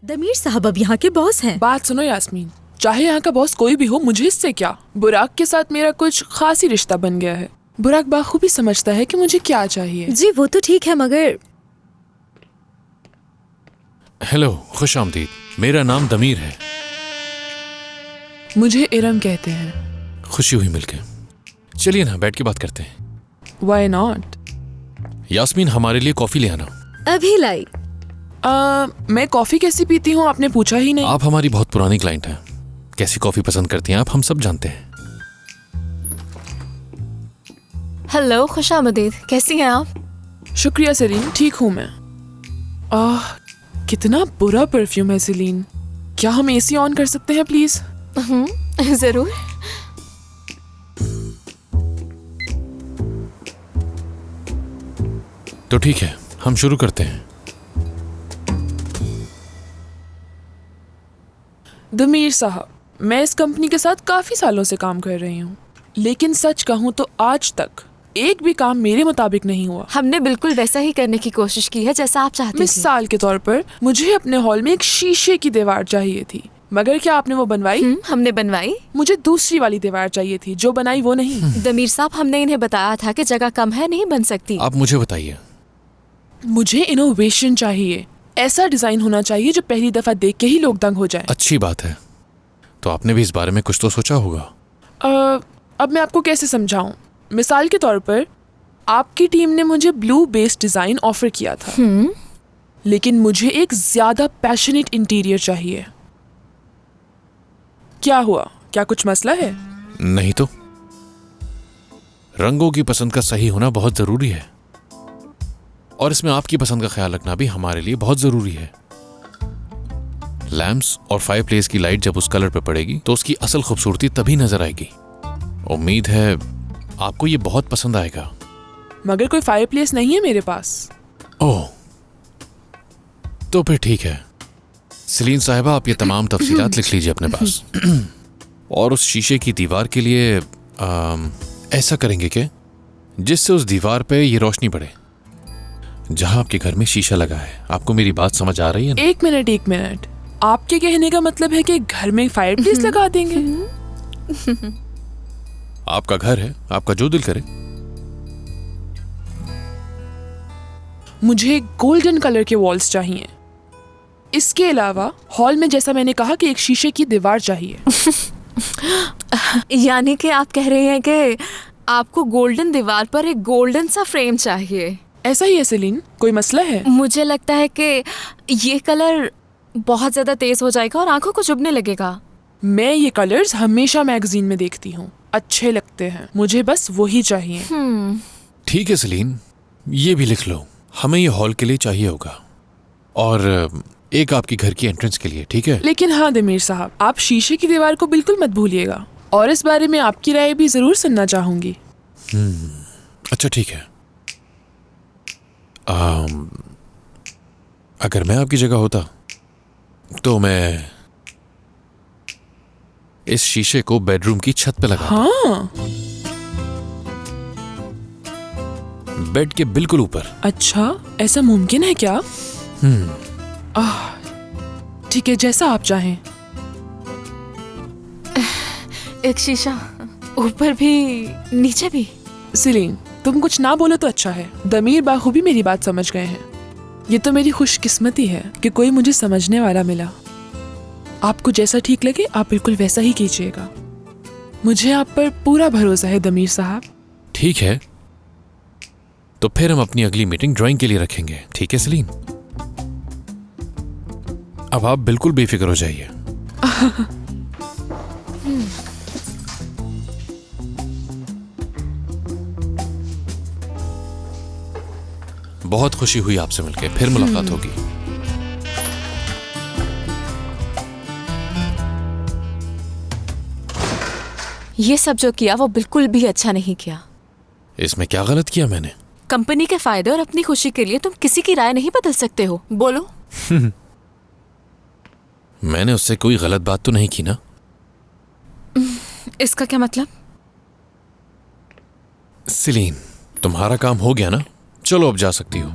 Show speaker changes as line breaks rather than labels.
Damir साहब अब यहाँ के बॉस हैं।
बात सुनो यास्मीन, चाहे यहाँ का बॉस कोई भी हो, मुझे इससे क्या। बुराक के साथ मेरा कुछ खास ही रिश्ता बन गया है। बुराक बाखूबी समझता है कि मुझे क्या चाहिए।
जी वो तो ठीक है, मगर
हेलो, खुश आमदीद। मेरा नाम दमीर है।
मुझे इरम कहते हैं।
खुशी हुई मिलके। चलिए ना, बैठ के बात करते हैं।
Why not?
यास्मीन, हमारे लिए कॉफी ले आना।
अभी लाई।
मैं कॉफी कैसी पीती हूँ आपने पूछा ही नहीं।
आप हमारी बहुत पुरानी क्लाइंट हैं। कैसी कॉफी पसंद करती हैं आप, हम सब जानते हैं।
हेलो, खुशामदीद। कैसी हैं आप?
शुक्रिया सेलीन, ठीक हूँ मैं। कितना बुरा परफ्यूम है सेलीन। क्या हम एसी ऑन कर सकते हैं प्लीज?
जरूर।
तो ठीक है, हम शुरू करते हैं।
दमीर साहब, मैं इस कंपनी के साथ काफी सालों से काम कर रही हूँ, लेकिन सच कहूँ तो आज तक एक भी काम मेरे मुताबिक नहीं हुआ।
हमने बिल्कुल वैसा ही करने की कोशिश की है जैसा आप चाहते थे।
मिसाल के तौर पर मुझे अपने हॉल में एक शीशे की दीवार चाहिए थी, मगर क्या आपने वो बनवाई?
हमने बनवाई।
मुझे दूसरी वाली दीवार चाहिए थी, जो बनाई वो नहीं।
दमीर साहब, हमने इन्हें बताया था कि जगह कम है, नहीं बन सकती।
आप मुझे बताइए।
मुझे इनोवेशन चाहिए। ऐसा डिजाइन होना चाहिए जो पहली दफा देख के ही लोग दंग हो जाएं।
अच्छी बात है। तो आपने भी इस बारे में कुछ तो सोचा होगा।
अब मैं आपको कैसे समझाऊं? मिसाल के तौर पर आपकी टीम ने मुझे ब्लू बेस्ड डिजाइन ऑफर किया था, लेकिन मुझे एक ज्यादा पैशनेट इंटीरियर चाहिए। क्या हुआ? क्या कुछ मसला है?
नहीं तो। रंगों की पसंद का सही होना बहुत जरूरी है, और इसमें आपकी पसंद का ख्याल रखना भी हमारे लिए बहुत जरूरी है। लैम्प्स और फायरप्लेस की लाइट जब उस कलर पे पड़ेगी तो उसकी असल खूबसूरती तभी नजर आएगी। उम्मीद है आपको ये बहुत पसंद आएगा।
मगर कोई फायरप्लेस नहीं है मेरे पास।
ओह, तो फिर ठीक है। सलीन साहिबा, आप ये तमाम तफसीलात लिख लीजिए अपने पास। और उस शीशे की दीवार के लिए ऐसा करेंगे कि जिससे उस दीवार पे ये रोशनी पड़े जहां आपके घर में शीशा लगा है। आपको मेरी बात समझ आ रही है ना?
एक मिनट। आपके कहने का मतलब है कि घर में फायरप्लेस लगा देंगे?
आपका घर है, आपका जो दिल करे।
मुझे गोल्डन कलर के वॉल्स चाहिए। इसके अलावा हॉल में, जैसा मैंने कहा, कि एक शीशे की दीवार चाहिए।
यानी कि आप कह रहे हैं कि आपको गोल्डन दीवार पर एक गोल्डन सा फ्रेम चाहिए?
ऐसा ही है सेलीन, कोई मसला है?
मुझे लगता है कि ये कलर बहुत ज्यादा तेज हो जाएगा और आंखों को चुभने लगेगा।
मैं ये कलर्स हमेशा मैगजीन में देखती हूँ, अच्छे लगते हैं। मुझे बस वही चाहिए।
ठीक है सलीन, ये भी लिख लो। हमें ये हॉल के लिए चाहिए होगा, और एक आपकी घर की एंट्रेंस के लिए, ठीक है?
लेकिन हाँ दमीर साहब, आप शीशे की दीवार को बिल्कुल मत भूलिएगा, और इस बारे में आपकी राय भी जरूर सुनना चाहूंगी।
अच्छा ठीक है। अगर मैं आपकी जगह होता तो मैं इस शीशे को बेडरूम की छत पे लगा।
हाँ,
बेड के बिल्कुल ऊपर।
अच्छा, ऐसा मुमकिन है क्या? ठीक है, जैसा आप चाहें।
एक शीशा ऊपर भी नीचे भी।
सेलीन, तुम कुछ ना बोलो तो अच्छा है। दमीर बाखूबी मेरी बात समझ गए हैं। ये तो मेरी खुशकिस्मती है कि कोई मुझे समझने वाला मिला। आपको जैसा ठीक लगे आप बिल्कुल वैसा ही कीजिएगा। मुझे आप पर पूरा भरोसा है दमीर साहब।
ठीक है, तो फिर हम अपनी अगली मीटिंग ड्राइंग के लिए रखेंगे, ठीक है सलीन? अब आप बिल्कुल बेफिक्र हो जाइए। बहुत खुशी हुई आपसे मिलकर, फिर मुलाकात होगी।
ये सब जो किया वो बिल्कुल भी अच्छा नहीं किया।
इसमें क्या गलत किया मैंने?
कंपनी के फायदे और अपनी खुशी के लिए तुम किसी की राय नहीं बदल सकते हो। बोलो।
मैंने उससे कोई गलत बात तो नहीं की ना?
इसका क्या मतलब?
सलीन, तुम्हारा काम हो गया ना? चलो अब जा सकती हो।